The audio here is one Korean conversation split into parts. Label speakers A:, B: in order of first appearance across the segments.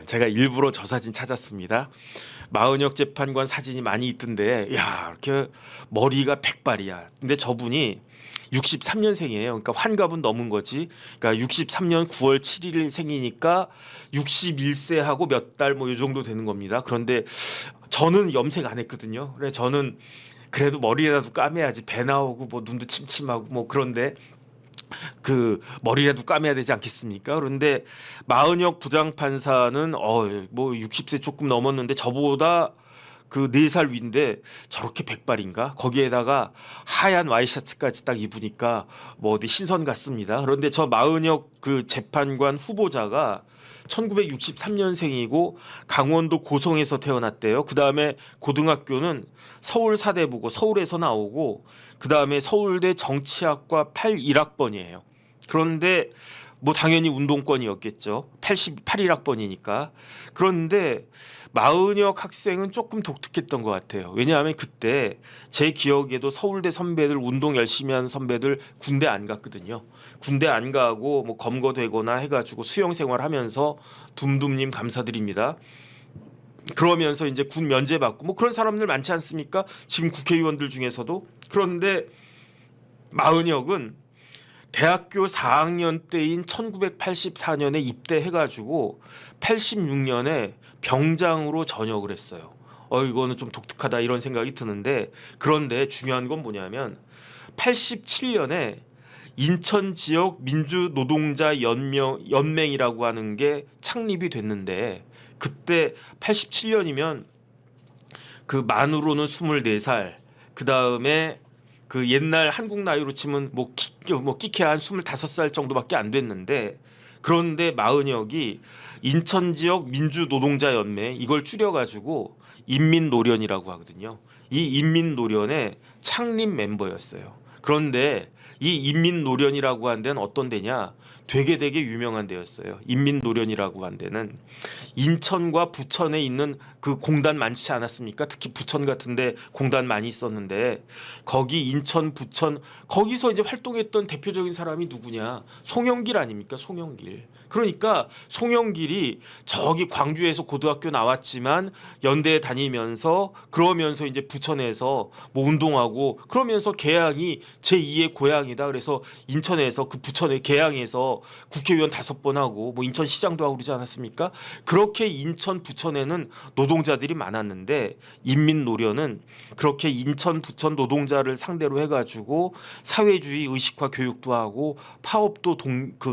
A: 제가 일부러 저 사진 찾았습니다. 마은혁 재판관 사진이 많이 있던데, 야, 이렇게 머리가 백발이야. 근데 저분이 63년생이에요. 그러니까 환갑은 넘은 거지. 그러니까 63년 9월 7일 생이니까 61세하고 몇 달 뭐 이 정도 되는 겁니다. 그런데 저는 염색 안 했거든요. 그래 저는 그래도 머리라도 감아야지. 배 나오고 뭐 눈도 침침하고 뭐 그런데 그 머리라도 감아야 되지 않겠습니까? 그런데 마은혁 부장판사는 뭐 60세 조금 넘었는데 저보다 그 4살 위인데 저렇게 백발인가? 거기에다가 하얀 와이셔츠까지 딱 입으니까 뭐 어디 신선 같습니다. 그런데 저 마은혁 그 재판관 후보자가 1963년생이고 강원도 고성에서 태어났대요. 그 다음에 고등학교는 서울사대부고 서울에서 나오고 그 다음에 서울대 정치학과 81학번이에요. 그런데 뭐 당연히 운동권이었겠죠. 81학번이니까. 그런데 마은혁 학생은 조금 독특했던 것 같아요. 왜냐하면 그때 제 기억에도 서울대 선배들 운동 열심히 하는 선배들 군대 안 갔거든요. 군대 안 가고 뭐 검거되거나 해가지고 수영 생활하면서 둠둠님 감사드립니다. 그러면서 이제 군 면제 받고 뭐 그런 사람들 많지 않습니까? 지금 국회의원들 중에서도. 그런데 마은혁은 대학교 4학년 때인 1984년에 입대해가지고 86년에 병장으로 전역을 했어요. 이거는 좀 독특하다 이런 생각이 드는데, 그런데 중요한 건 뭐냐면 87년에 인천 지역 민주노동자 연맹이라고 하는 게 창립이 됐는데, 그때 87년이면 그 만으로는 24살, 그 다음에 그 옛날 한국 나이로 치면 뭐 끼케 한 25살 정도밖에 안 됐는데, 그런데 마은혁이 인천 지역 민주노동자 연맹, 이걸 줄여가지고 인민노련이라고 하거든요. 이 인민노련의 창립 멤버였어요. 그런데 이 인민노련이라고 한 데는 어떤 데냐? 되게 유명한 데였어요. 인민노련이라고 한 데는 인천과 부천에 있는 그 공단 많지 않았습니까? 특히 부천 같은데 공단 많이 있었는데, 거기 인천 부천 거기서 이제 활동했던 대표적인 사람이 누구냐? 송영길 아닙니까? 송영길. 그러니까 송영길이 저기 광주에서 고등학교 나왔지만 연대에 다니면서 그러면서 이제 부천에서 뭐 운동하고 그러면서 계양이 제2의 고향이다. 그래서 인천에서 그 부천의 계양에서 국회의원 5번 하고 뭐 인천시장도 하고 그러지 않았습니까? 그렇게 인천 부천에는 노동자들이 많았는데, 인민노련은 그렇게 인천 부천 노동자를 상대로 해가지고 사회주의 의식화 교육도 하고 파업도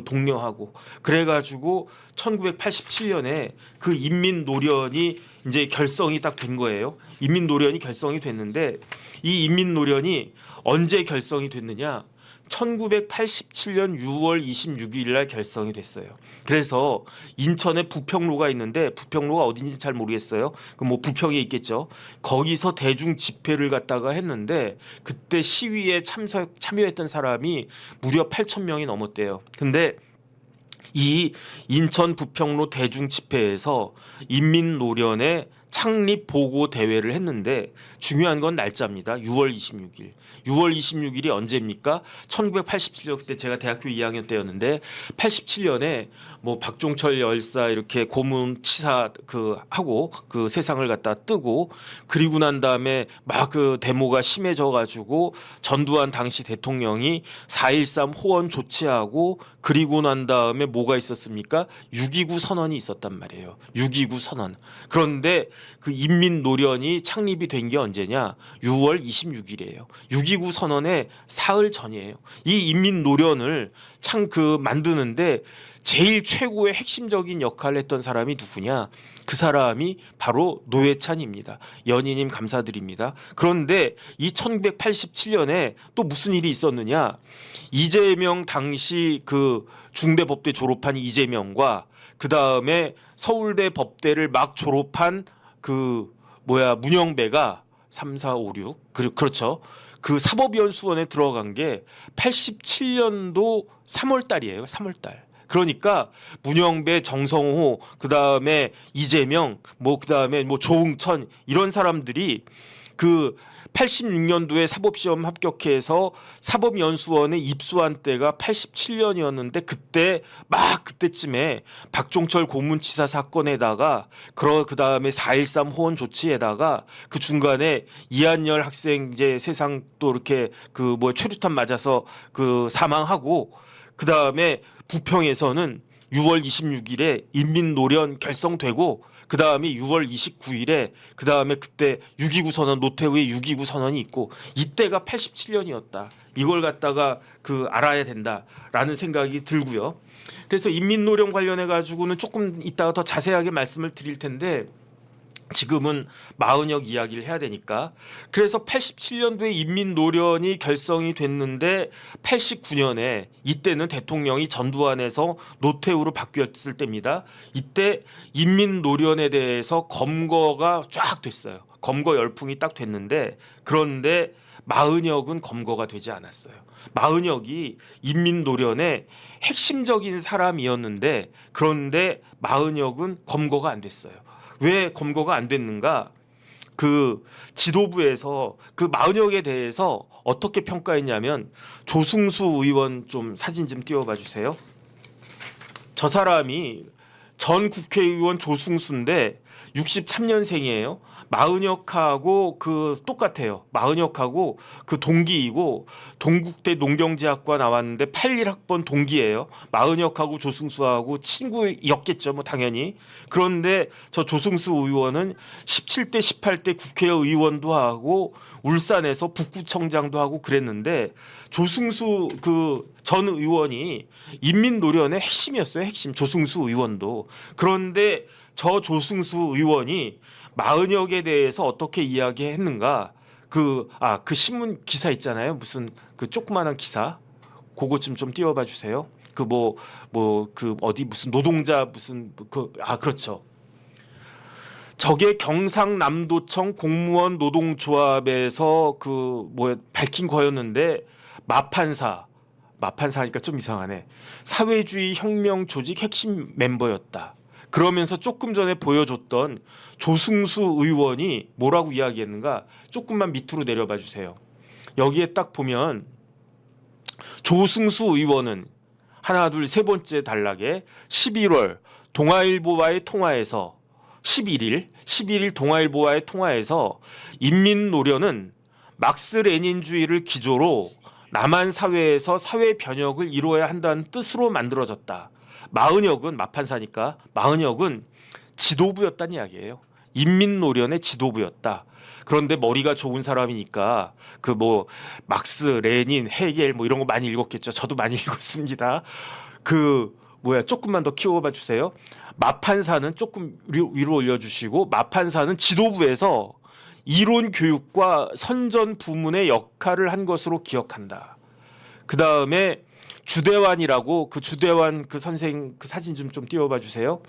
A: 독려하고 그래가지고 1987년에 그 인민노련이 이제 결성이 딱 된 거예요. 인민노련이 결성이 됐는데, 이 인민노련이 언제 결성이 됐느냐? 1987년 6월 26일 날 결성이 됐어요. 그래서 인천에 부평로가 있는데, 부평로가 어딘지 잘 모르겠어요. 그 뭐 부평에 있겠죠. 거기서 대중 집회를 갖다가 했는데, 그때 시위에 참여했던 사람이 무려 8,000명이 넘었대요. 근데 이 인천 부평로 대중 집회에서 인민노련의 창립 보고 대회를 했는데, 중요한 건 날짜입니다. 6월 26일. 6월 26일이 언제입니까? 1987년, 그때 제가 대학교 2학년 때였는데 87년에 뭐 박종철 열사 이렇게 고문치사 그 하고 그 세상을 갖다 뜨고, 그리고 난 다음에 막 그 데모가 심해져 가지고 전두환 당시 대통령이 4.13 호원 조치하고, 그리고 난 다음에 뭐가 있었습니까? 6.29 선언이 있었단 말이에요. 6.29 선언. 그런데 그 인민노련이 창립이 된 게 언제냐? 6월 26일이에요. 6.29 선언의 사흘 전이에요. 이 인민노련을 만드는데 제일 최고의 핵심적인 역할을 했던 사람이 누구냐? 그 사람이 바로 노회찬입니다. 연희님 감사드립니다. 그런데 이 1987년에 또 무슨 일이 있었느냐? 이재명 당시 그 중대법대 졸업한 이재명과 그 다음에 서울대 법대를 막 졸업한 문영배가 3, 4, 5, 6 그렇죠. 그 사법연수원에 들어간 게 87년도 3월 달이에요. 3월 달. 그러니까 문영배, 정성호, 그 다음에 이재명, 뭐 그 다음에 뭐 조응천 이런 사람들이 그 86년도에 사법시험 합격해서 사법연수원에 입소한 때가 87년이었는데 그때쯤에 박종철 고문치사 사건에다가 그 다음에 4.13 호원 조치에다가 그 중간에 이한열 학생 이제 세상 또 이렇게 그 최루탄 맞아서 그 사망하고 그 다음에 부평에서는 6월 26일에 인민노련 결성되고 그 다음에 6월 29일에 그 다음에 그때 6.29 선언 노태우의 6.29 선언이 있고 이때가 87년이었다. 이걸 갖다가 그 알아야 된다라는 생각이 들고요. 그래서 인민노련 관련해 가지고는 조금 이따가 더 자세하게 말씀을 드릴 텐데 지금은 마은혁 이야기를 해야 되니까 그래서 87년도에 인민노련이 결성이 됐는데 89년에 이때는 대통령이 전두환에서 노태우로 바뀌었을 때입니다. 이때 인민노련에 대해서 검거가 쫙 됐어요. 검거 열풍이 딱 됐는데 그런데 마은혁은 검거가 되지 않았어요. 마은혁이 인민노련의 핵심적인 사람이었는데 그런데 마은혁은 검거가 안 됐어요. 왜 검거가 안 됐는가? 그 지도부에서 그 마은혁에 대해서 어떻게 평가했냐면 조승수 의원 좀 사진 좀 띄워봐 주세요. 저 사람이 전 국회의원 조승수인데 63년생이에요. 마은혁하고 그 똑같아요. 마은혁하고 그 동기이고 동국대 농경제학과 나왔는데 81학번 동기예요. 마은혁하고 조승수하고 친구였겠죠, 뭐 당연히. 그런데 저 조승수 의원은 17대 18대 국회의원도 하고 울산에서 북구청장도 하고 그랬는데 조승수 그 전 의원이 인민노련의 핵심이었어요. 핵심 조승수 의원도. 그런데 저 조승수 의원이 마은혁에 대해서 어떻게 이야기했는가? 그 신문 기사 있잖아요. 무슨 그 조그마한 기사. 그거 좀 띄워봐 주세요. 그 그 어디 무슨 노동자 무슨 그렇죠. 저게 경상남도청 공무원 노동조합에서 밝힌 거였는데 마판사니까 좀 이상하네. 사회주의 혁명 조직 핵심 멤버였다. 그러면서 조금 전에 보여줬던 조승수 의원이 뭐라고 이야기했는가? 조금만 밑으로 내려봐 주세요. 여기에 딱 보면 조승수 의원은 하나 둘 세 번째 단락에 11월 동아일보와의 통화에서 11일 동아일보와의 통화에서 인민노련은 막스 레닌주의를 기조로 남한 사회에서 사회 변혁을 이루어야 한다는 뜻으로 만들어졌다. 마은혁은 마판사니까 마은혁은 지도부였다는 이야기예요. 인민노련의 지도부였다. 그런데 머리가 좋은 사람이니까 막스, 레닌, 헤겔 이런 거 많이 읽었겠죠. 저도 많이 읽었습니다. 조금만 더 키워봐 주세요. 마판사는 조금 위로 올려주시고 마판사는 지도부에서 이론 교육과 선전 부문의 역할을 한 것으로 기억한다. 그 다음에 주대환이라고 주대환 선생 사진 좀 띄워봐 주세요.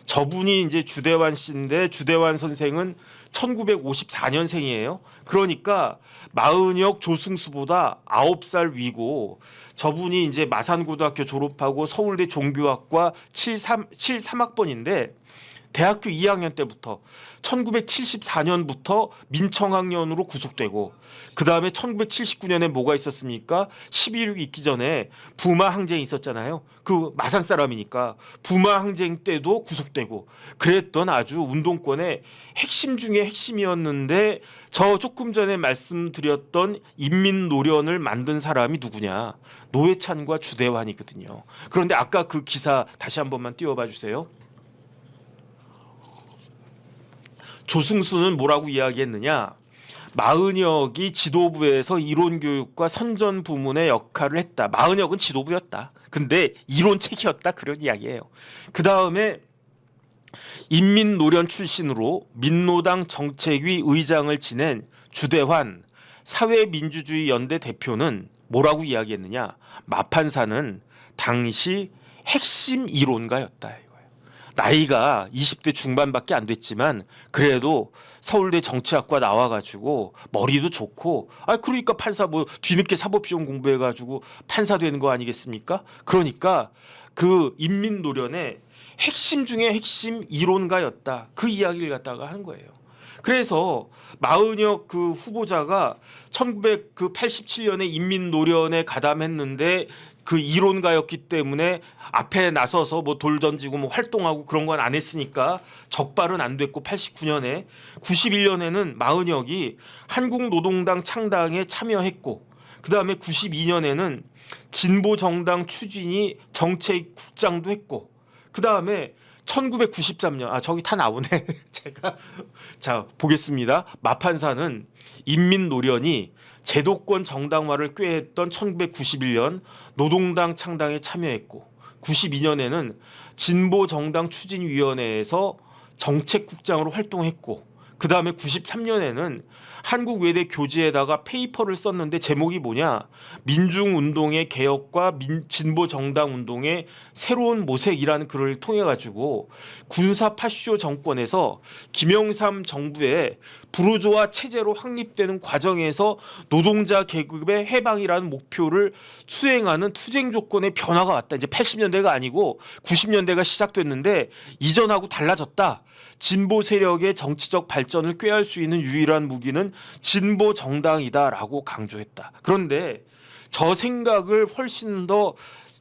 A: 저분이 이제 주대환 씨인데 주대환 선생은 1954년생이에요. 그러니까 마은혁 조승수보다 9살 위고 저분이 이제 마산고등학교 졸업하고 서울대 종교학과 73학번인데 대학교 2학년 때부터 1974년부터 민청학년으로 구속되고 그 다음에 1979년에 뭐가 있었습니까? 12.6 있기 전에 부마 항쟁이 있었잖아요. 그 마산 사람이니까 부마 항쟁 때도 구속되고 그랬던 아주 운동권의 핵심 중에 핵심이었는데 저 조금 전에 말씀드렸던 인민노련을 만든 사람이 누구냐? 노회찬과 주대환이거든요. 그런데 아까 그 기사 다시 한 번만 띄워봐 주세요. 조승수는 뭐라고 이야기했느냐? 마은혁이 지도부에서 이론교육과 선전 부문의 역할을 했다. 마은혁은 지도부였다. 근데 이론책이었다. 그런 이야기예요. 그 다음에 인민노련 출신으로 민노당 정책위 의장을 지낸 주대환 사회민주주의 연대 대표는 뭐라고 이야기했느냐? 마판사는 당시 핵심 이론가였다. 나이가 20대 중반밖에 안 됐지만 그래도 서울대 정치학과 나와가지고 머리도 좋고 그러니까 판사 뒤늦게 사법시험 공부해가지고 판사 되는 거 아니겠습니까? 그러니까 그 인민노련의 핵심 중에 핵심 이론가였다. 그 이야기를 갖다가 하는 거예요. 그래서 마은혁 그 후보자가 1987년에 인민노련에 가담했는데 그 이론가였기 때문에 앞에 나서서 뭐 돌 던지고 뭐 활동하고 그런 건 안 했으니까 적발은 안 됐고 89년에 91년에는 마은혁이 한국노동당 창당에 참여했고 그다음에 92년에는 진보정당 추진이 정책국장도 했고 그다음에 1993년 저기 다 나오네. 제가 자 보겠습니다. 마판사는 인민노련이 제도권 정당화를 꾀했던 1991년 노동당 창당에 참여했고 92년에는 진보정당 추진위원회에서 정책국장으로 활동했고 그 다음에 93년에는 한국외대 교재에다가 페이퍼를 썼는데 제목이 뭐냐 민중운동의 개혁과 진보정당운동의 새로운 모색이라는 글을 통해 가지고 군사 파쇼 정권에서 김영삼 정부의 부르주아 체제로 확립되는 과정에서 노동자 계급의 해방이라는 목표를 수행하는 투쟁 조건의 변화가 왔다. 이제 80년대가 아니고 90년대가 시작됐는데 이전하고 달라졌다. 진보 세력의 정치적 발전을 꾀할 수 있는 유일한 무기는 진보 정당이다라고 강조했다. 그런데 저 생각을 훨씬 더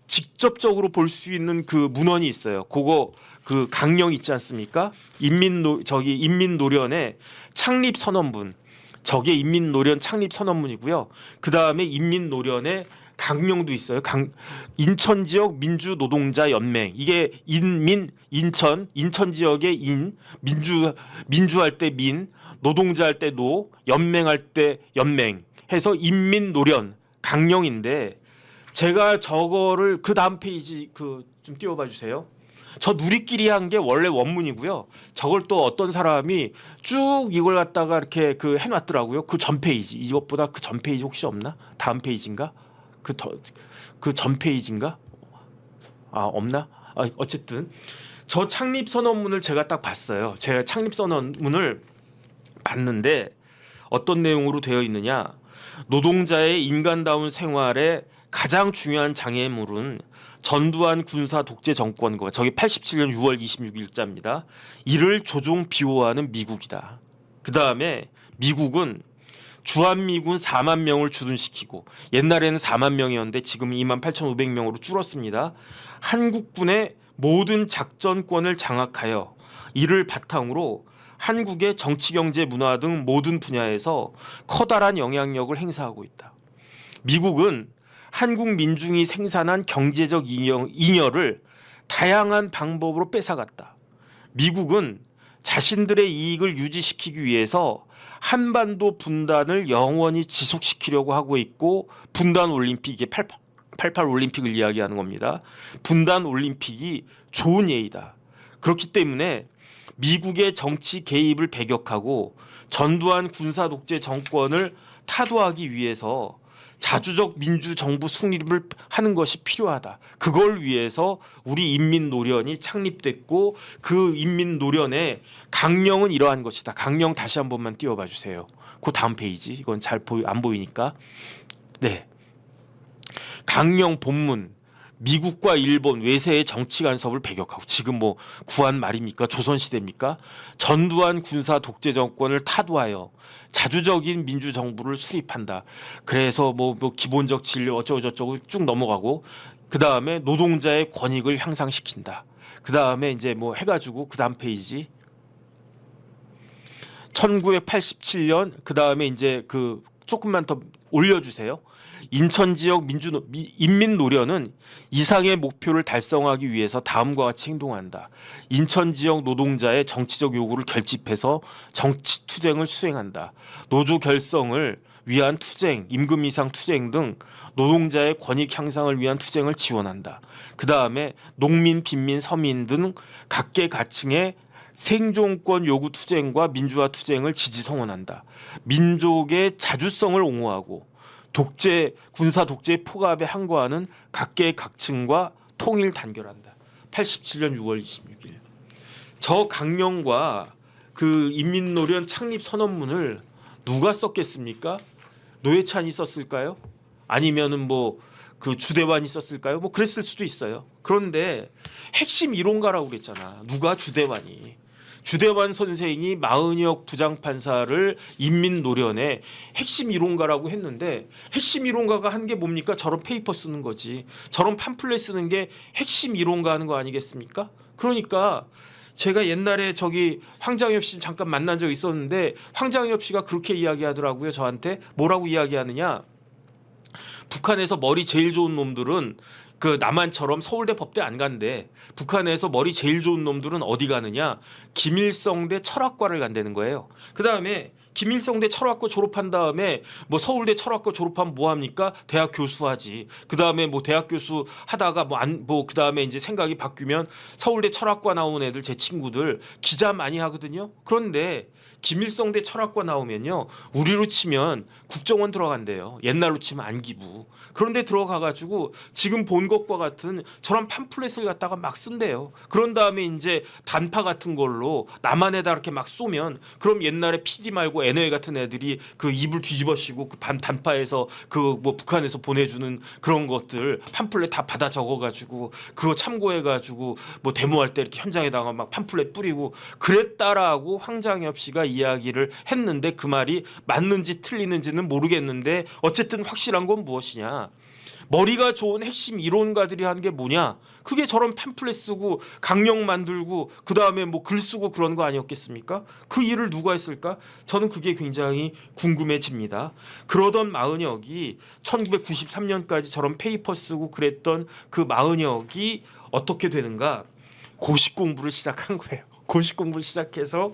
A: 직접적으로 볼 수 있는 그 문헌이 있어요. 그거 그 강령 있지 않습니까? 인민노련의 창립 선언문. 저게 인민노련 창립 선언문이고요. 그 다음에 인민노련의 강령도 있어요. 인천 지역 민주노동자 연맹. 이게 인천 지역의 민주할 때 민, 노동자할 때 노, 연맹할 때 연맹 해서 인민노련 강령인데 제가 저거를 그 다음 페이지 좀 띄워봐 주세요. 저 누리끼리 한 게 원래 원문이고요. 저걸 또 어떤 사람이 쭉 이걸 갖다가 이렇게 해놨더라고요. 그 전 페이지 이것보다 그 전 페이지 혹시 없나? 다음 페이지인가? 그 전 페이지인가? 없나? 어쨌든 저 창립 선언문을 제가 딱 봤어요. 제가 창립 선언문을 봤는데 어떤 내용으로 되어 있느냐? 노동자의 인간다운 생활에 가장 중요한 장애물은 전두환 군사 독재 정권과 저게 87년 6월 26일자입니다. 이를 조종 비호하는 미국이다. 그 다음에 미국은 주한미군 4만 명을 주둔시키고 옛날에는 4만 명이었는데 지금 28,500명으로 줄었습니다. 한국군의 모든 작전권을 장악하여 이를 바탕으로 한국의 정치, 경제, 문화 등 모든 분야에서 커다란 영향력을 행사하고 있다. 미국은 한국 민중이 생산한 경제적 잉여를 다양한 방법으로 뺏어갔다. 미국은 자신들의 이익을 유지시키기 위해서 한반도 분단을 영원히 지속시키려고 하고 있고 분단 올림픽 이게 88 올림픽을 이야기하는 겁니다. 분단 올림픽이 좋은 예이다. 그렇기 때문에 미국의 정치 개입을 배격하고 전두환 군사 독재 정권을 타도하기 위해서 자주적 민주정부 승리를 하는 것이 필요하다. 그걸 위해서 우리 인민노련이 창립됐고 그 인민노련의 강령은 이러한 것이다. 강령 다시 한 번만 띄워봐 주세요. 그 다음 페이지. 이건 잘 안 보이니까. 네. 강령 본문. 미국과 일본 외세의 정치 간섭을 배격하고 지금 뭐 구한 말입니까? 조선시대입니까? 전두환 군사 독재 정권을 타도하여 자주적인 민주정부를 수립한다. 그래서 뭐 기본적 진료 어쩌고저쩌고 쭉 넘어가고 그 다음에 노동자의 권익을 향상시킨다. 그 다음에 이제 뭐 해가지고 그 다음 페이지 1987년 그 다음에 이제 조금만 더 올려주세요. 인천 지역 인민노련은 이상의 목표를 달성하기 위해서 다음과 같이 행동한다. 인천 지역 노동자의 정치적 요구를 결집해서 정치 투쟁을 수행한다. 노조 결성을 위한 투쟁, 임금 인상 투쟁 등 노동자의 권익 향상을 위한 투쟁을 지원한다. 그 다음에 농민, 빈민, 서민 등 각계각층의 생존권 요구 투쟁과 민주화 투쟁을 지지 성원한다. 민족의 자주성을 옹호하고 군사 독재의 포갑에 항거하는 각계각층과 통일 단결한다. 87년 6월 26일. 저 강령과 그 인민노련 창립 선언문을 누가 썼겠습니까? 노회찬이 썼을까요? 아니면은 그 주대환이 썼을까요? 그랬을 수도 있어요. 그런데 핵심 이론가라고 그랬잖아. 누가 주대환이. 주대환 선생이 마은혁 부장판사를 인민노련의 핵심 이론가라고 했는데 핵심 이론가가 한 게 뭡니까? 저런 페이퍼 쓰는 거지. 저런 팜플렛 쓰는 게 핵심 이론가 하는 거 아니겠습니까? 그러니까 제가 옛날에 저기 황장엽 씨 잠깐 만난 적 있었는데 황장엽 씨가 그렇게 이야기하더라고요. 저한테 뭐라고 이야기하느냐. 북한에서 머리 제일 좋은 놈들은 그 남한처럼 서울대 법대 안 간대. 북한에서 머리 제일 좋은 놈들은 어디 가느냐? 김일성대 철학과를 간다는 거예요. 그다음에 김일성대 철학과 졸업한 다음에 뭐 서울대 철학과 졸업하면 뭐 합니까? 대학 교수하지. 그다음에 뭐 대학 교수 하다가 뭐 그다음에 이제 생각이 바뀌면 서울대 철학과 나온 애들 제 친구들 기자 많이 하거든요. 그런데 김일성대 철학과 나오면요. 우리로 치면 국정원 들어간대요. 옛날로 치면 안기부. 그런데 들어가가지고 지금 본 것과 같은 저런 팜플렛을 갖다가 막 쓴대요. 그런 다음에 이제 단파 같은 걸로 남한에다 이렇게 막 쏘면 그럼 옛날에 PD 말고 NL 같은 애들이 그 입을 뒤집어씌고 그 단파에서 그 뭐 북한에서 보내주는 그런 것들 팜플렛 다 받아 적어가지고 그거 참고해가지고 뭐 데모할 때 이렇게 현장에다가 막 팜플렛 뿌리고 그랬다라고 황장엽 씨가 이야기를 했는데 그 말이 맞는지 틀리는지는 모르겠는데 어쨌든 확실한 건 무엇이냐. 머리가 좋은 핵심 이론가들이 하는 게 뭐냐. 그게 저런 팸플렛 쓰고 강령 만들고 그다음에 뭐 글 쓰고 그런 거 아니었겠습니까? 그 일을 누가 했을까? 저는 그게 굉장히 궁금해집니다. 그러던 마은혁이 1993년까지 저런 페이퍼 쓰고 그랬던 그 마은혁이 어떻게 되는가? 고시 공부를 시작한 거예요. 고시 공부를 시작해서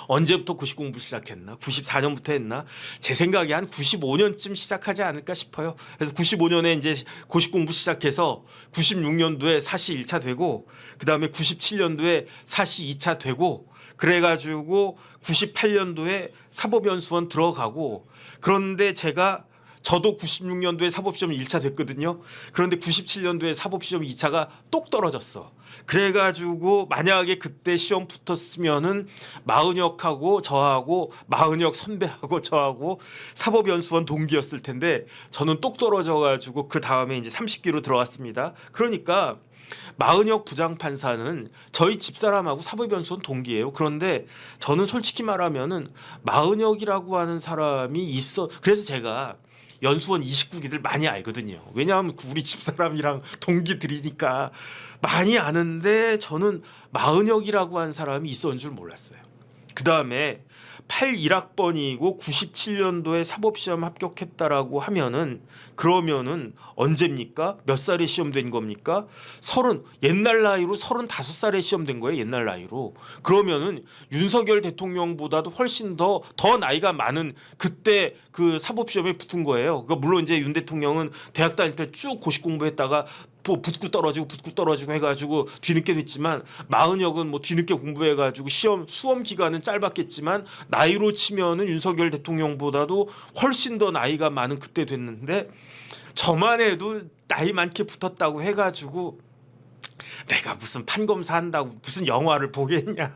A: 언제부터 고시 공부 시작했나? 94년부터 했나? 제 생각에 한 95년쯤 시작하지 않을까 싶어요. 그래서 95년에 이제 고시 공부 시작해서 96년도에 사시 1차 되고 그다음에 97년도에 사시 2차 되고 그래가지고 98년도에 사법연수원 들어가고 그런데 저도 96년도에 사법시험 1차 됐거든요. 그런데 97년도에 사법시험 2차가 똑 떨어졌어. 그래가지고 만약에 그때 시험 붙었으면은 마은혁하고 저하고 마은혁 선배하고 저하고 사법연수원 동기였을 텐데 저는 똑 떨어져가지고 그 다음에 이제 30기로 들어갔습니다. 그러니까 마은혁 부장판사는 저희 집사람하고 사법연수원 동기예요. 그런데 저는 솔직히 말하면은 마은혁이라고 하는 사람이 있어. 그래서 제가 연수원 29기들 많이 알거든요. 왜냐하면 우리 집사람이랑 동기들이니까 많이 아는데 저는 마은혁이라고 한 사람이 있었는 줄 몰랐어요. 그 다음에 81학번이고 97년도에 사법시험 합격했다라고 하면은 그러면은 언제입니까? 몇 살에 시험 된 겁니까? 옛날 나이로 35살에 시험 된 거예요. 옛날 나이로. 그러면은 윤석열 대통령보다도 훨씬 더 나이가 많은 그때 그 사법시험에 붙은 거예요. 그러니까 물론 이제 윤 대통령은 대학 다닐 때 쭉 고시 공부했다가 뭐 붙고 떨어지고 해가지고 뒤늦게 됐지만 마은혁은 뭐 뒤늦게 공부해가지고 수험 기간은 짧았겠지만 나이로 치면은 윤석열 대통령보다도 훨씬 더 나이가 많은 그때 됐는데 저만 해도 나이 많게 붙었다고 해가지고 내가 무슨 판검사 한다고 무슨 영화를 보겠냐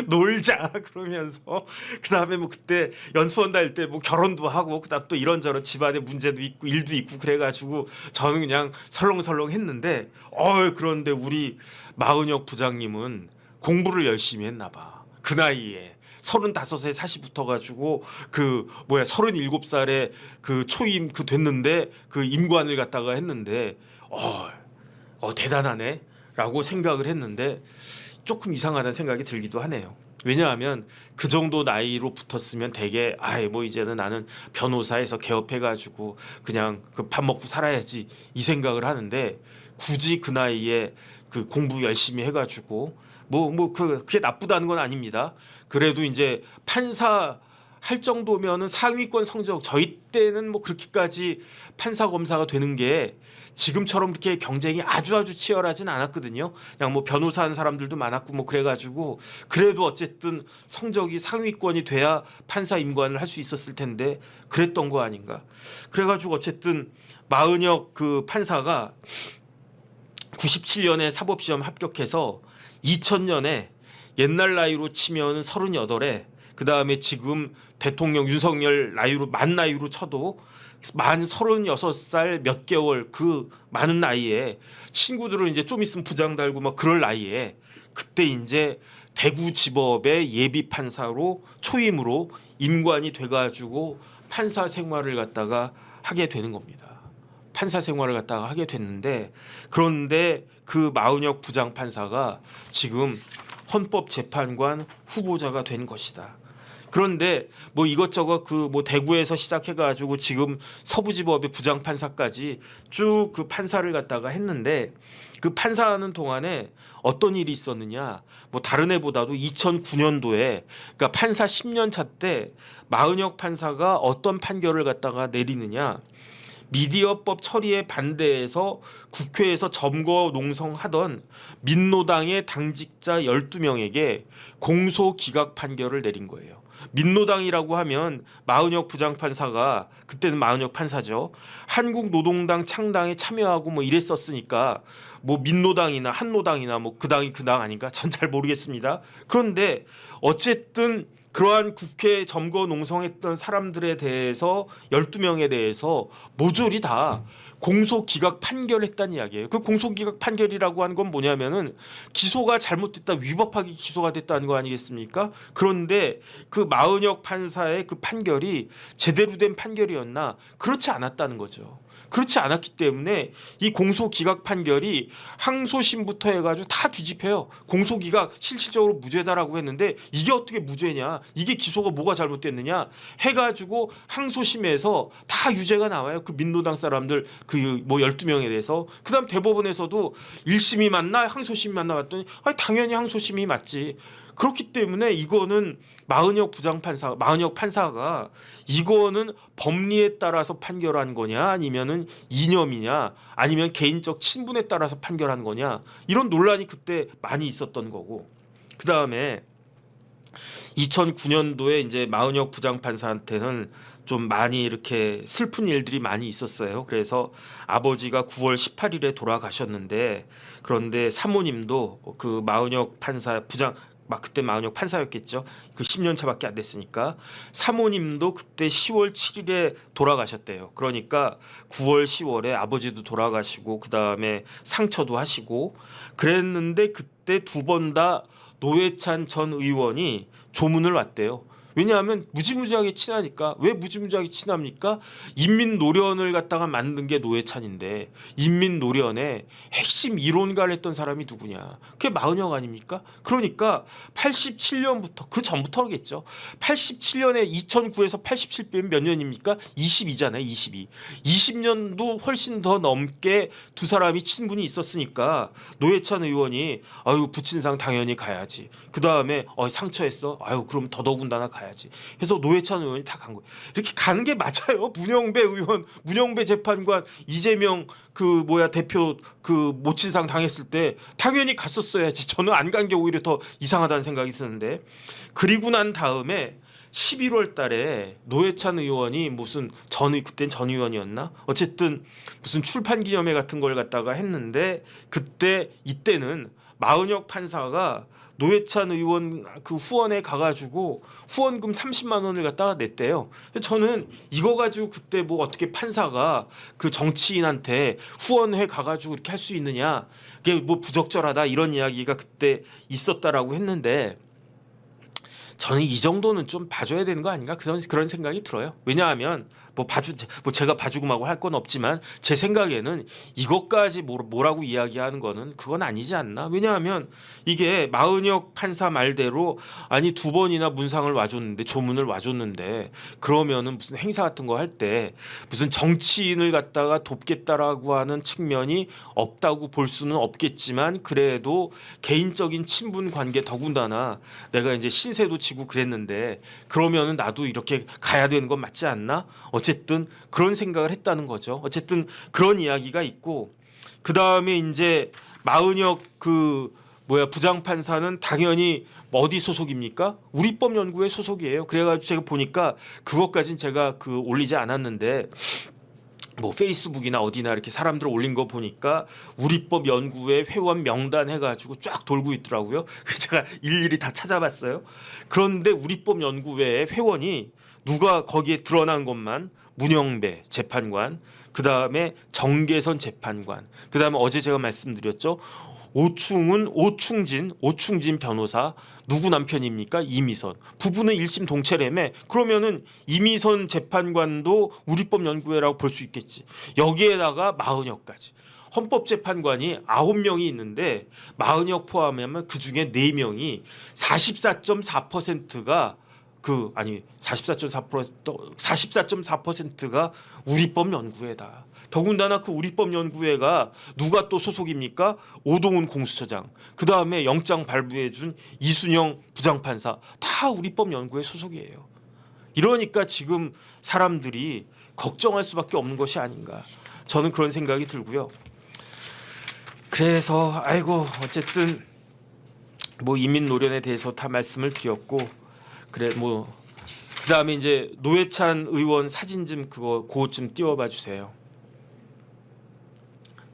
A: 놀자 그러면서 그다음에 뭐 그때 연수원 다닐 때 뭐 결혼도 하고 그다음 또 이런저런 집안에 문제도 있고 일도 있고 그래가지고 저는 그냥 설렁설렁 했는데 그런데 우리 마은혁 부장님은 공부를 열심히 했나 봐. 그 나이에 35에 사시 붙어가지고 37살에 그 초임 됐는데 그 임관을 갖다가 했는데 대단하네 라고 생각을 했는데 조금 이상하다는 생각이 들기도 하네요. 왜냐하면 그 정도 나이로 붙었으면 되게 뭐 이제는 나는 변호사에서 개업해가지고 그냥 그 밥 먹고 살아야지 이 생각을 하는데 굳이 그 나이에 그 공부 열심히 해가지고 그게 나쁘다는 건 아닙니다. 그래도 이제 판사 할 정도면은 상위권 성적 저희 때는 뭐 그렇게까지 판사 검사가 되는 게 지금처럼 그렇게 경쟁이 아주 치열하진 않았거든요. 그냥 뭐 변호사 하는 사람들도 많았고 뭐 그래가지고 그래도 어쨌든 성적이 상위권이 돼야 판사 임관을 할 수 있었을 텐데 그랬던 거 아닌가. 그래가지고 어쨌든 마은혁 그 판사가 97년에 사법시험 합격해서 2000년에 옛날 나이로 치면 38에 그다음에 지금 대통령 윤석열 나이로 만 나이로 쳐도 만 36살 몇 개월 그 많은 나이에 친구들은 이제 좀 있으면 부장 달고 막 그럴 나이에 그때 이제 대구지법의 예비 판사로 초임으로 임관이 돼가지고 판사 생활을 갖다가 하게 되는 겁니다. 판사 생활을 갖다가 하게 됐는데, 그런데 그 마은혁 부장판사가 지금 헌법재판관 후보자가 된 것이다. 그런데 뭐 이것저것 그 뭐 대구에서 시작해가지고 지금 서부지법의 부장판사까지 쭉 그 판사를 갖다가 했는데, 그 판사하는 동안에 어떤 일이 있었느냐, 뭐 다른 애보다도 2009년도에 그러니까 판사 10년 차 때 마은혁 판사가 어떤 판결을 갖다가 내리느냐, 미디어법 처리에 반대해서 국회에서 점거 농성하던 민노당의 당직자 12명에게 공소 기각 판결을 내린 거예요. 민노당이라고 하면 마은혁 부장판사가, 그때는 마은혁 판사죠, 한국노동당 창당에 참여하고 뭐 이랬었으니까 뭐 민노당이나 한노당이나 뭐 그 당이 그 당 아닌가, 전 잘 모르겠습니다. 그런데 어쨌든 그러한 국회 점거 농성했던 사람들에 대해서 12명에 대해서 모조리 다 공소 기각 판결했다는 이야기예요. 그 공소 기각 판결이라고 하는 건 뭐냐면은 기소가 잘못됐다, 위법하게 기소가 됐다는 거 아니겠습니까? 그런데 그 마은혁 판사의 그 판결이 제대로 된 판결이었나? 그렇지 않았다는 거죠. 그렇지 않았기 때문에 이 공소기각 판결이 항소심부터 해가지고 다 뒤집혀요. 공소기각 실질적으로 무죄다라고 했는데 이게 어떻게 무죄냐, 이게 기소가 뭐가 잘못됐느냐 해가지고 항소심에서 다 유죄가 나와요. 그 민노당 사람들 그 뭐 12명에 대해서. 그다음 대법원에서도 1심이 맞나 항소심이 맞나 봤더니 아니, 당연히 항소심이 맞지. 그렇기 때문에 이거는 마은혁 부장판사, 마은혁 판사가 이거는 법리에 따라서 판결한 거냐, 아니면은 이념이냐, 아니면 개인적 친분에 따라서 판결한 거냐, 이런 논란이 그때 많이 있었던 거고. 그 다음에 2009년도에 이제 마은혁 부장판사한테는 좀 많이 이렇게 슬픈 일들이 많이 있었어요. 그래서 아버지가 9월 18일에 돌아가셨는데, 그런데 사모님도 그 마은혁 판사 부장, 막 그때 마은혁 판사였겠죠. 그 10년 차밖에 안 됐으니까 사모님도 그때 10월 7일에 돌아가셨대요. 그러니까 9월 10월에 아버지도 돌아가시고 그 다음에 상처도 하시고 그랬는데, 그때 두 번 다 노회찬 전 의원이 조문을 왔대요. 왜냐하면 무지무지하게 친하니까. 왜 무지무지하게 친합니까? 인민노련을 갖다가 만든 게 노회찬인데 인민노련의 핵심 이론가를 했던 사람이 누구냐? 그게 마은혁 아닙니까? 그러니까 87년부터, 그 전부터겠죠. 87년에 2009에서 87 빼면 몇 년입니까? 22잖아요. 22. 20년도 훨씬 더 넘게 두 사람이 친분이 있었으니까 노회찬 의원이 아유 부친상 당연히 가야지. 그 다음에 상처했어. 아유 그럼 더더군다나 가야지. 그래서 노회찬 의원이 다 간 거예요. 이렇게 가는 게 맞아요. 문영배 의원, 문영배 재판관, 이재명 대표 그 모친상 당했을 때 당연히 갔었어야지. 저는 안 간 게 오히려 더 이상하다는 생각이 드는데, 그리고 난 다음에 11월 달에 노회찬 의원이 무슨 그땐 전 의원이었나? 어쨌든 무슨 출판 기념회 같은 걸 갖다가 했는데, 이때는 마은혁 판사가 노회찬 의원 그 후원에 가가지고 후원금 30만 원을 갖다가 냈대요. 저는 이거 가지고 그때 뭐 어떻게 판사가 그 정치인한테 후원회 가가지고 이렇게 할 수 있느냐, 그게 뭐 부적절하다 이런 이야기가 그때 있었다라고 했는데, 저는 이 정도는 좀 봐줘야 되는 거 아닌가, 그런 생각이 들어요. 왜냐하면 제가 봐주고 마고 할 건 없지만 제 생각에는 이것까지 뭐라고 이야기하는 거는 그건 아니지 않나. 왜냐하면 이게 마은혁 판사 말대로 아니 두 번이나 문상을 와줬는데, 조문을 와줬는데, 그러면은 무슨 행사 같은 거 할 때 무슨 정치인을 갖다가 돕겠다라고 하는 측면이 없다고 볼 수는 없겠지만, 그래도 개인적인 친분 관계, 더군다나 내가 이제 신세도 지고 그랬는데 그러면은 나도 이렇게 가야 되는 건 맞지 않나? 어쨌든 그런 생각을 했다는 거죠. 어쨌든 그런 이야기가 있고, 그 다음에 이제 마은혁 부장판사는 당연히 어디 소속입니까? 우리법연구회 소속이에요. 그래가지고 제가 보니까 그것까진 제가 올리지 않았는데, 뭐 페이스북이나 어디나 이렇게 사람들 올린 거 보니까 우리법 연구회 회원 명단 해가지고 쫙 돌고 있더라고요. 그래서 제가 일일이 다 찾아봤어요. 그런데 우리법 연구회의 회원이 누가 거기에 드러난 것만 문영배 재판관, 그 다음에 정계선 재판관, 그 다음에 어제 제가 말씀드렸죠. 오충진 변호사, 누구 남편입니까? 이미선. 부부는 1심 동체라며. 그러면은 이미선 재판관도 우리법 연구회라고 볼 수 있겠지. 여기에다가 마은혁까지. 헌법재판관이 9명이 있는데 마은혁 포함하면 그중에 4명이 44.4%가 44.4%가 우리법 연구회다. 더군다나 그 우리법 연구회가 누가 또 소속입니까? 오동훈 공수처장, 그 다음에 영장 발부해준 이순영 부장판사, 다 우리법 연구회 소속이에요. 이러니까 지금 사람들이 걱정할 수밖에 없는 것이 아닌가, 저는 그런 생각이 들고요. 그래서 어쨌든 뭐 인민 노련에 대해서 다 말씀을 드렸고, 그다음에 이제 노회찬 의원 사진 좀 그거 좀 띄워봐 주세요.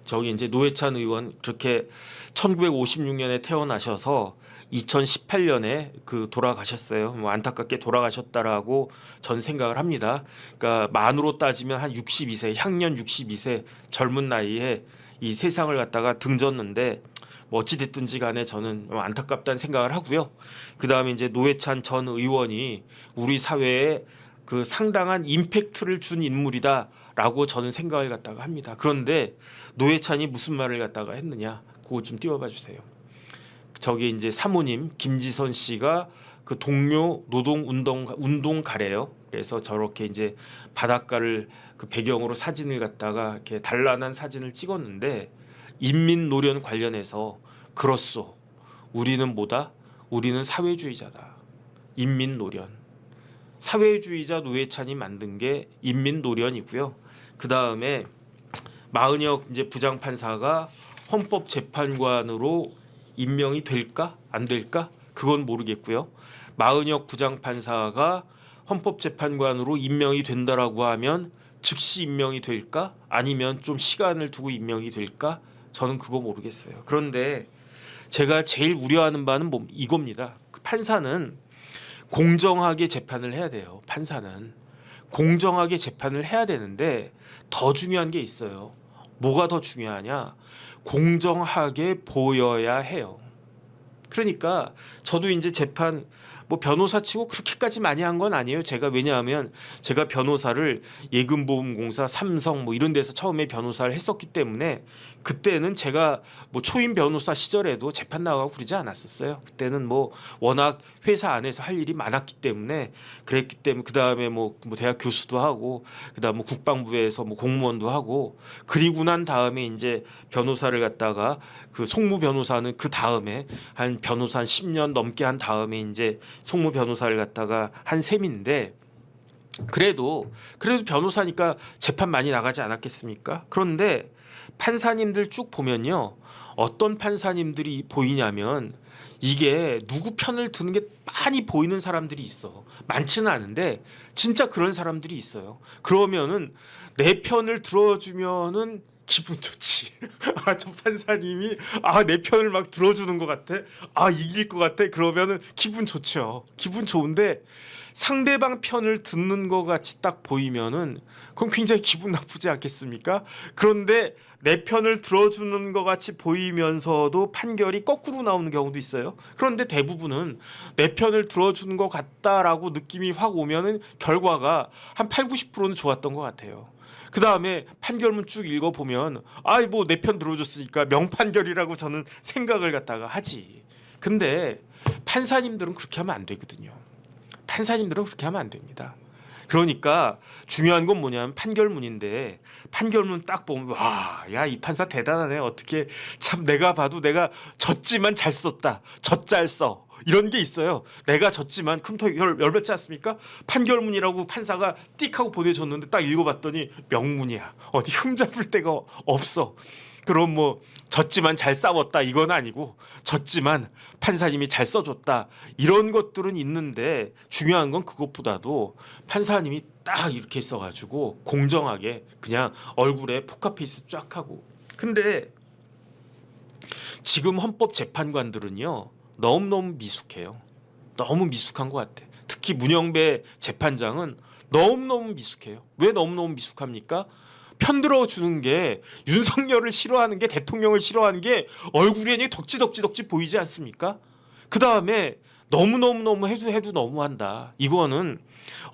A: 저기 이제 노회찬 의원 그렇게 1956년에 태어나셔서 2018년에 돌아가셨어요. 뭐 안타깝게 돌아가셨다라고 전 생각을 합니다. 그러니까 만으로 따지면 한 62세, 향년 62세 젊은 나이에 이 세상을 갖다가 등졌는데 뭐 어찌 됐든지 간에 저는 안타깝다는 생각을 하고요. 그다음에 이제 노회찬 전 의원이 우리 사회에 그 상당한 임팩트를 준 인물이다라고 저는 생각을 갖다가 합니다. 그런데 노회찬이 무슨 말을 갖다가 했느냐? 그거 좀 띄워봐 주세요. 저기 이제 사모님 김지선 씨가 그 동료 노동 운동가래요. 그래서 저렇게 이제 바닷가를 그 배경으로 사진을 갖다가 이렇게 단란한 사진을 찍었는데, 인민 노련 관련해서 그렇소. 우리는 뭐다? 우리는 사회주의자다. 인민 노련. 사회주의자 노회찬이 만든 게 인민 노련이고요. 그 다음에 마은혁 이제 부장판사가 헌법재판관으로 임명이 될까 안 될까? 그건 모르겠고요. 마은혁 부장판사가 헌법재판관으로 임명이 된다라고 하면 즉시 임명이 될까? 아니면 좀 시간을 두고 임명이 될까? 저는 그거 모르겠어요. 그런데 제가 제일 우려하는 바는 이겁니다. 그 판사는 공정하게 재판을 해야 돼요. 판사는 공정하게 재판을 해야 되는데 더 중요한 게 있어요. 뭐가 더 중요하냐? 공정하게 보여야 해요. 그러니까 저도 이제 재판 뭐 변호사 치고 그렇게까지 많이 한 건 아니에요. 왜냐하면 제가 변호사를 예금보험공사, 삼성 뭐 이런 데서 처음에 변호사를 했었기 때문에 그때는 제가 뭐 초임 변호사 시절에도 재판 나가고 그러지 않았었어요. 그때는 뭐 워낙 회사 안에서 할 일이 많았기 때문에 그랬기 때문에 그다음에 뭐 대학 교수도 하고 그다음 뭐 국방부에서 뭐 공무원도 하고, 그리고 난 다음에 이제 변호사를 갖다가 그 송무 변호사는 그 다음에 한 변호사 한 10년 넘게 한 다음에 이제 송무 변호사를 갖다가 한 셈인데, 그래도 변호사니까 재판 많이 나가지 않았겠습니까? 그런데 판사님들 쭉 보면요, 어떤 판사님들이 보이냐면 이게 누구 편을 드는 게 많이 보이는 사람들이 있어. 많지는 않은데 진짜 그런 사람들이 있어요. 그러면은 내 편을 들어주면은 기분 좋지. 저 판사님이 내 편을 막 들어주는 것 같아. 이길 것 같아. 그러면은 기분 좋죠. 기분 좋은데 상대방 편을 듣는 것 같이 딱 보이면은 그건 굉장히 기분 나쁘지 않겠습니까? 그런데 내 편을 들어주는 것 같이 보이면서도 판결이 거꾸로 나오는 경우도 있어요. 그런데 대부분은 내 편을 들어주는 것 같다라고 느낌이 확 오면은 결과가 한 80~90%는 좋았던 것 같아요. 그 다음에 판결문 쭉 읽어보면 뭐 내 편 들어줬으니까 명판결이라고 저는 생각을 갖다가 하지. 근데 판사님들은 그렇게 하면 안 되거든요. 판사님들은 그렇게 하면 안 됩니다. 그러니까 중요한 건 뭐냐면 판결문인데, 판결문 딱 보면 이 판사 대단하네. 어떻게 참 내가 봐도 내가 졌지만 잘 썼다. 젖잘 써. 이런 게 있어요. 내가 졌지만 컴퓨터 열받지 않습니까? 판결문이라고 판사가 띡 하고 보내줬는데 딱 읽어봤더니 명문이야. 어디 흠잡을 데가 없어. 그럼 뭐 졌지만 잘 싸웠다 이건 아니고, 졌지만 판사님이 잘 써줬다 이런 것들은 있는데, 중요한 건 그것보다도 판사님이 딱 이렇게 써가지고 공정하게 그냥 얼굴에 포카페이스 쫙 하고. 근데 지금 헌법재판관들은요 너무너무 미숙해요. 너무 미숙한 것 같아. 특히 문영배 재판장은 너무너무 미숙해요. 왜 너무너무 미숙합니까? 편들어주는 게, 윤석열을 싫어하는 게, 대통령을 싫어하는 게 얼굴에 덕지덕지 보이지 않습니까? 그 다음에 너무 해도 너무한다. 이거는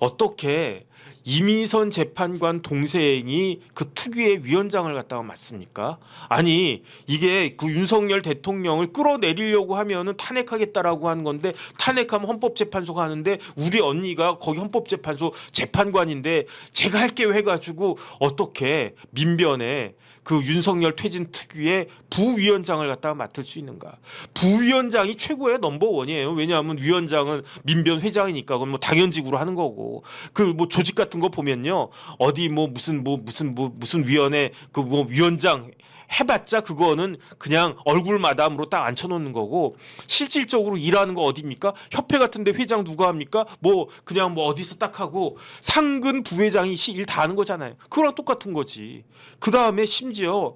A: 어떻게 이미선 재판관 동생이 그 특유의 위원장을 갖다가 맡습니까? 아니 이게 그 윤석열 대통령을 끌어내리려고 하면은 탄핵하겠다라고 하는 건데 탄핵하면 헌법재판소가 하는데 우리 언니가 거기 헌법재판소 재판관인데 제가 할게요 해가지고 어떻게 민변에 그 윤석열 퇴진 특유의 부위원장을 갖다가 맡을 수 있는가? 부위원장이 최고의 넘버원이에요. 왜냐하면 위원장은 민변 회장이니까 그건 뭐 당연직으로 하는 거고 그 뭐 조직 같은 거 보면요 어디 뭐 무슨 위원회 그 뭐 위원장 해봤자 그거는 그냥 얼굴 마담으로 딱 앉혀놓는 거고 실질적으로 일하는 거 어디입니까? 협회 같은데 회장 누가 합니까? 뭐 그냥 뭐 어디서 딱 하고 상근 부회장이 일 다 하는 거잖아요. 그거랑 똑같은 거지. 그 다음에 심지어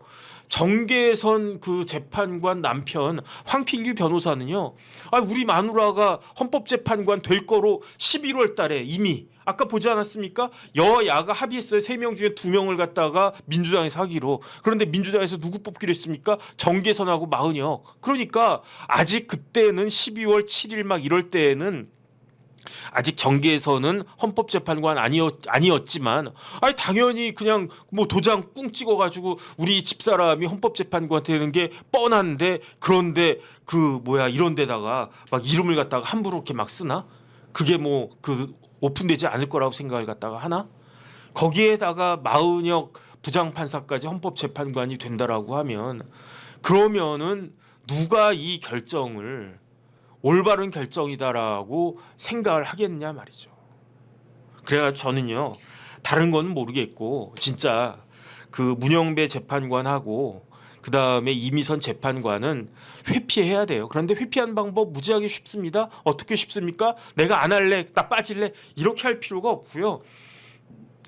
A: 정계선 그 재판관 남편 황필규 변호사는요. 우리 마누라가 헌법재판관 될 거로 11월 달에 이미 아까 보지 않았습니까? 여야가 합의했어요. 3명 중에 2명을 갖다가 민주당에서 하기로. 그런데 민주당에서 누구 뽑기로 했습니까? 정계선하고 마은혁. 그러니까 아직 그때는 12월 7일 막 이럴 때에는 아직 정계에서는 헌법재판관 아니었지만 당연히 그냥 뭐 도장 꿍 찍어가지고 우리 집사람이 헌법재판관 되는 게 뻔한데 그런데 이런 데다가 막 이름을 갖다가 함부로 이렇게 막 쓰나? 그게 뭐 오픈되지 않을 거라고 생각을 갖다가 하나? 거기에다가 마은혁 부장판사까지 헌법재판관이 된다라고 하면 그러면은 누가 이 결정을 올바른 결정이다라고 생각을 하겠냐 말이죠. 그래가지고 저는요 다른 건 모르겠고 진짜 그 문영배 재판관하고 그 다음에 이미선 재판관은 회피해야 돼요. 그런데 회피하는 방법 무지하게 쉽습니다. 어떻게 쉽습니까? 내가 안 할래, 나 빠질래 이렇게 할 필요가 없고요.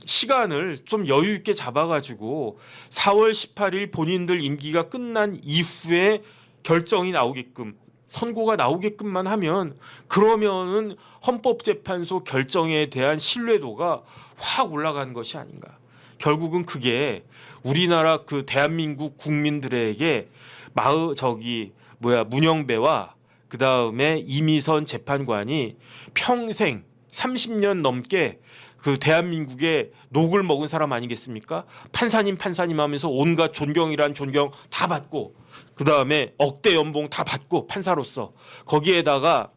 A: 시간을 좀 여유 있게 잡아가지고 4월 18일 본인들 임기가 끝난 이후에 결정이 나오게끔 선고가 나오게끔만 하면 그러면은 헌법재판소 결정에 대한 신뢰도가 확 올라가는 것이 아닌가. 결국은 그게 우리나라 그 대한민국 국민들에게 문영배와 그 다음에 이미선 재판관이 평생 30년 넘게 그 대한민국의 녹을 먹은 사람 아니겠습니까? 판사님 하면서 온갖 존경이란 존경 다 받고 그 다음에 억대 연봉 다 받고 판사로서 거기에다가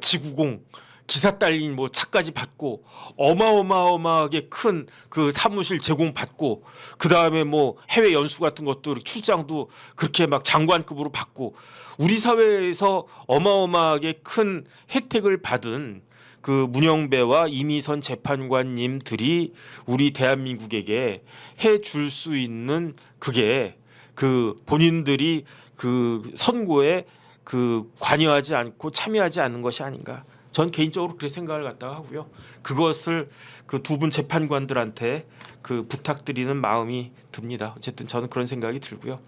A: 지구공 기사 딸린 뭐 차까지 받고 어마어마하게 큰 그 사무실 제공 받고 그 다음에 뭐 해외 연수 같은 것도 출장도 그렇게 막 장관급으로 받고 우리 사회에서 어마어마하게 큰 혜택을 받은 그 문영배와 이미선 재판관님들이 우리 대한민국에게 해줄 수 있는 그게 그 본인들이 그 선고에 관여하지 않고 참여하지 않는 것이 아닌가. 전 개인적으로 그렇게 생각을 갖다가 하고요. 그것을 그 두 분 재판관들한테 부탁드리는 마음이 듭니다. 어쨌든 저는 그런 생각이 들고요.